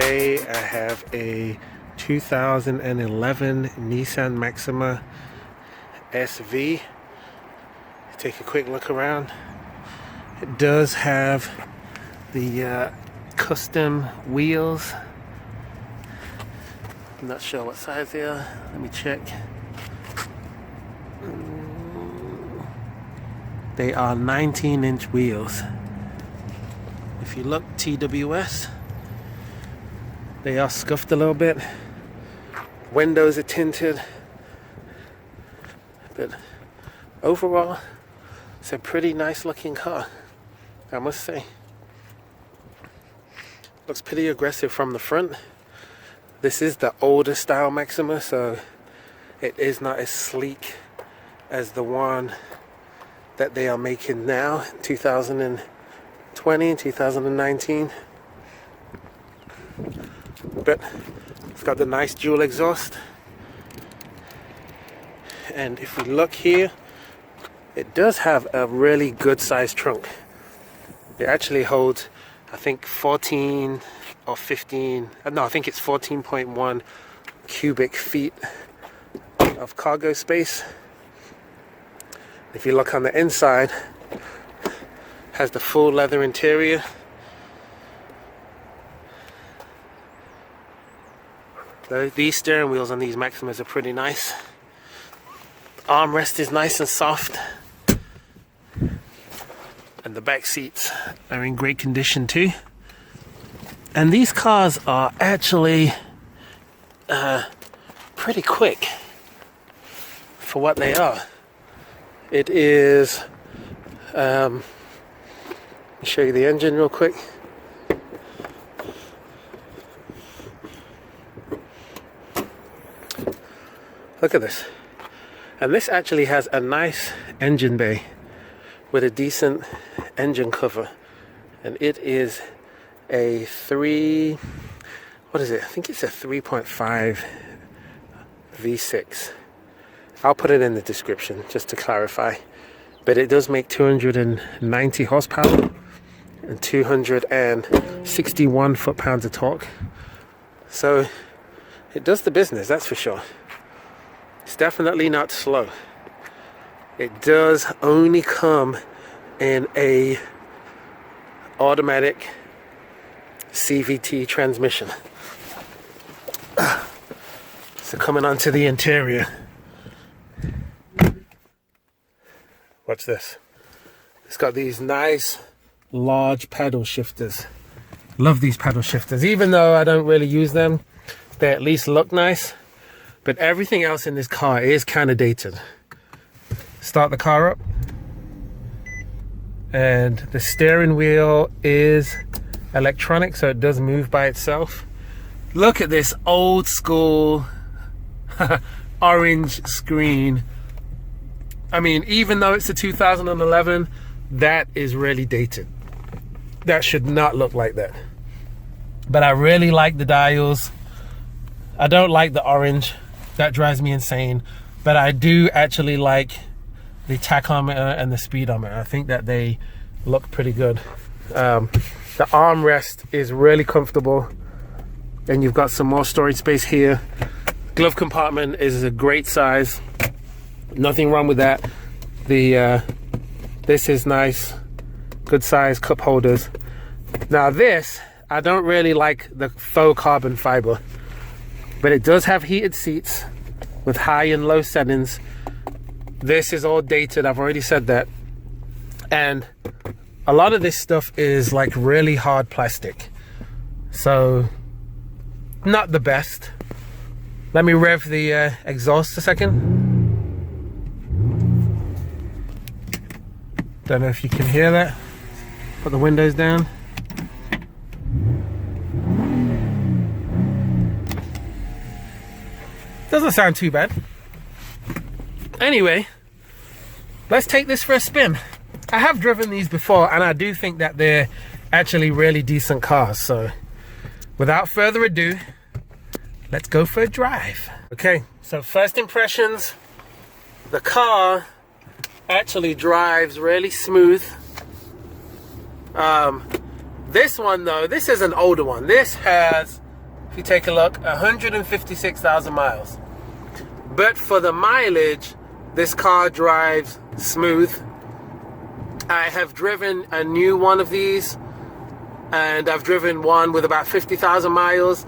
Today I have a 2011 Nissan Maxima SV. Take a quick look around. It does have the custom wheels. I'm not sure what size they are. Let me check. They are 19-inch wheels. If you look TWS, they are scuffed a little bit. Windows are tinted. But overall, it's a pretty nice looking car, I must say. Looks pretty aggressive from the front. This is the older style Maxima, so it is not as sleek as the one that they are making now, 2020 and 2019. But it's got the nice dual exhaust. And if we look here, it does have a really good sized trunk. It actually holds, I think 14 or 15, no, I think it's 14.1 cubic feet of cargo space. If you look on the inside, it has the full leather interior. These steering wheels on these Maximas are pretty nice. Armrest is nice and soft. And the back seats are in great condition too. And these cars are actually pretty quick for what they are. It is, let me show you the engine real quick. Look at this. And this actually has a nice engine bay with a decent engine cover. And it is a what is it? I think it's a 3.5 V6. I'll put it in the description just to clarify. But it does make 290 horsepower and 261 foot-pounds of torque. So it does the business, that's for sure. It's definitely not slow. It does only come in a automatic CVT transmission. So coming onto the interior. Watch this. It's got these nice large paddle shifters. Love these paddle shifters. Even though I don't really use them, they at least look nice. But everything else in this car is kind of dated. Start the car up. And the steering wheel is electronic, so it does move by itself. Look at this old school orange screen. I mean, even though it's a 2011, that is really dated. That should not look like that. But I really like the dials. I don't like the orange. That drives me insane. But I do actually like the tachometer and the speedometer. I think that they look pretty good. The armrest is really comfortable. And you've got some more storage space here. Glove compartment is a great size. Nothing wrong with that. This is nice. Good size cup holders. Now this, I don't really like the faux carbon fiber. But it does have heated seats with high and low settings. This is all dated, I've already said that. And a lot of this stuff is like really hard plastic. So, not the best. Let me rev the exhaust a second. Don't know if you can hear that. Put the windows down. Doesn't sound too bad. Anyway, let's take this for a spin. I have driven these before and I do think that they're actually really decent cars. So without further ado, let's go for a drive. Okay, so first impressions. The car actually drives really smooth. This one though, this is an older one. This has if you take a look, 156,000 miles. But for the mileage, this car drives smooth. I have driven a new one of these, and I've driven one with about 50,000 miles,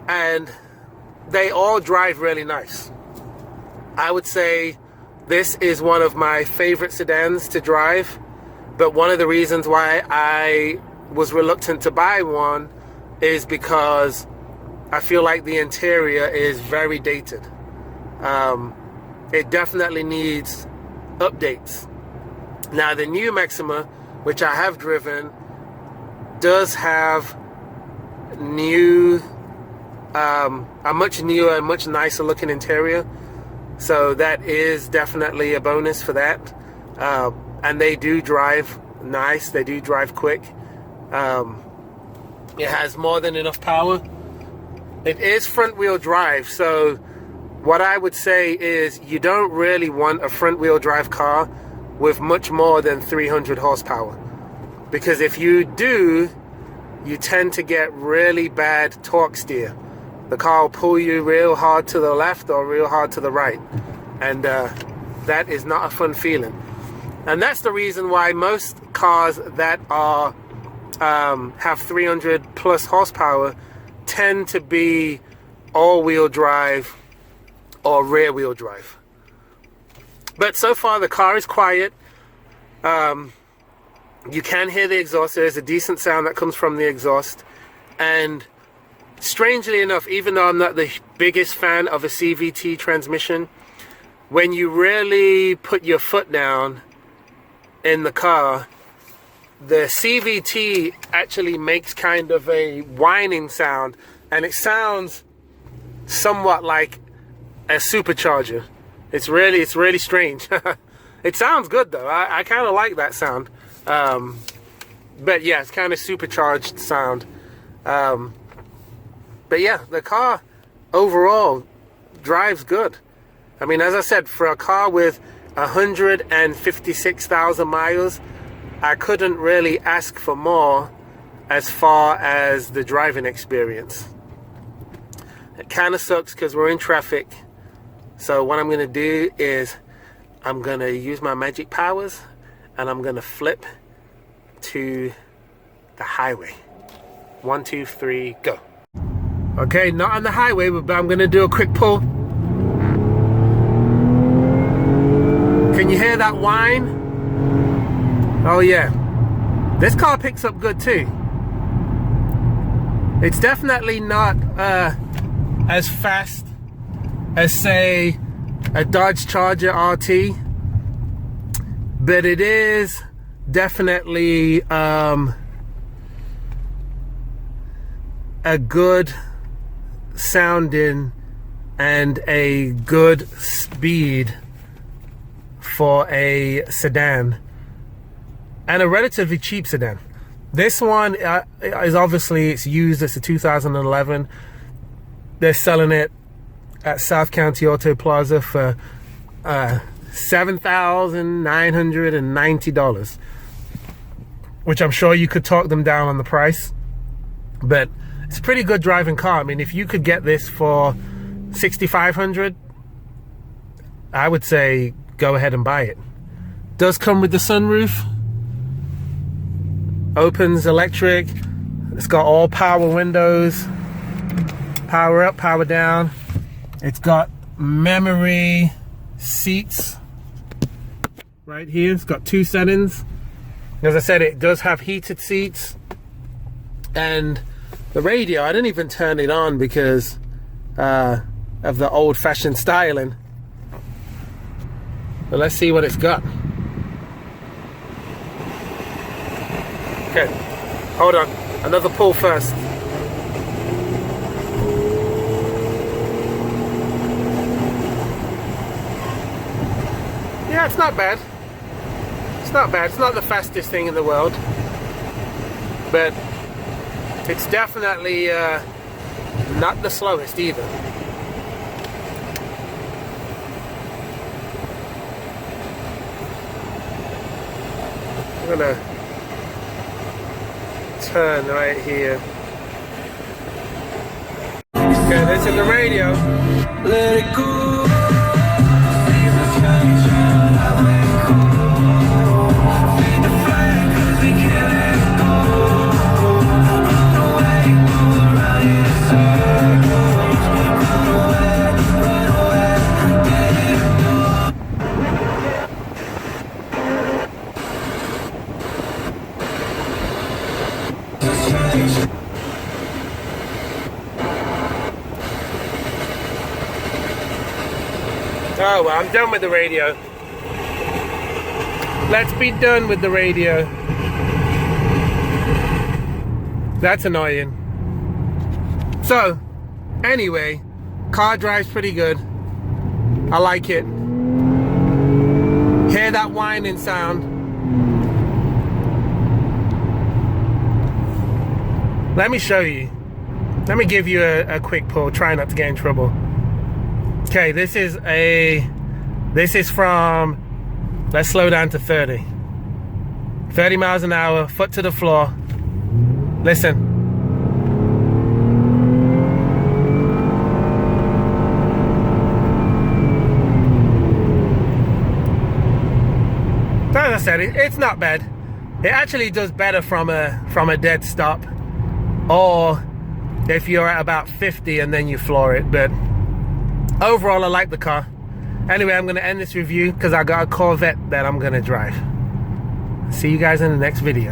and they all drive really nice. I would say this is one of my favorite sedans to drive, but one of the reasons why I was reluctant to buy one is because I feel like the interior is very dated. It definitely needs updates. Now, the new Maxima, which I have driven, does have new, a much newer and much nicer looking interior. So that is definitely a bonus for that. And they do drive nice. They do drive quick. It has more than enough power. It is front wheel drive. So what I would say is you don't really want a front wheel drive car with much more than 300 horsepower. Because if you do, you tend to get really bad torque steer. The car will pull you real hard to the left or real hard to the right. And that is not a fun feeling. And that's the reason why most cars that are have 300 plus horsepower tend to be all-wheel drive or rear-wheel drive. But so far the car is quiet. You can hear the exhaust. There's a decent sound that comes from the exhaust. And strangely enough, even though I'm not the biggest fan of a CVT transmission, when you really put your foot down in the car, the CVT actually makes kind of a whining sound, and it sounds somewhat like a supercharger. It's really strange. It sounds good though. I kind of like that sound. But yeah, it's kind of supercharged sound. But yeah, the car overall drives good. I mean, as I said, for a car with 156,000 miles, I couldn't really ask for more as far as the driving experience. It kind of sucks because we're in traffic. So what I'm going to do is I'm going to use my magic powers and I'm going to flip to the highway. 1, 2, 3, go. Okay, not on the highway, but I'm going to do a quick pull. Can you hear that whine? Oh yeah, this car picks up good too. It's definitely not as fast as, say, a Dodge Charger RT, but it is definitely a good sounding and a good speed for a sedan, and a relatively cheap sedan. This one is obviously, it's used. It's a 2011. They're selling it at South County Auto Plaza for $7,990, which I'm sure you could talk them down on the price. But it's a pretty good driving car. I mean, if you could get this for $6,500, I would say go ahead and buy it. Does come with the sunroof. Opens electric. It's got all power windows. Power up, power down. It's got memory seats right here. It's got 2 sedans. As I said, it does have heated seats. And the radio, I didn't even turn it on because of the old-fashioned styling. But let's see what it's got. Okay, hold on. Another pull first. Yeah, it's not bad. It's not bad. It's not the fastest thing in the world, but it's definitely not the slowest either. I'm gonna turn right here. Okay, this is the radio. Let it go. Oh, well, I'm done with the radio. Let's be done with the radio. That's annoying. So, anyway, car drives pretty good. I like it. Hear that whining sound? Let me show you. Let me give you a quick pull. Try not to get in trouble. Okay, this is from, let's slow down to 30. 30 miles an hour, foot to the floor. Listen. As I said, it's not bad. It actually does better from a dead stop, or if you're at about 50 and then you floor it. But overall, I like the car. Anyway, I'm going to end this review because I got a Corvette that I'm going to drive. See you guys in the next video.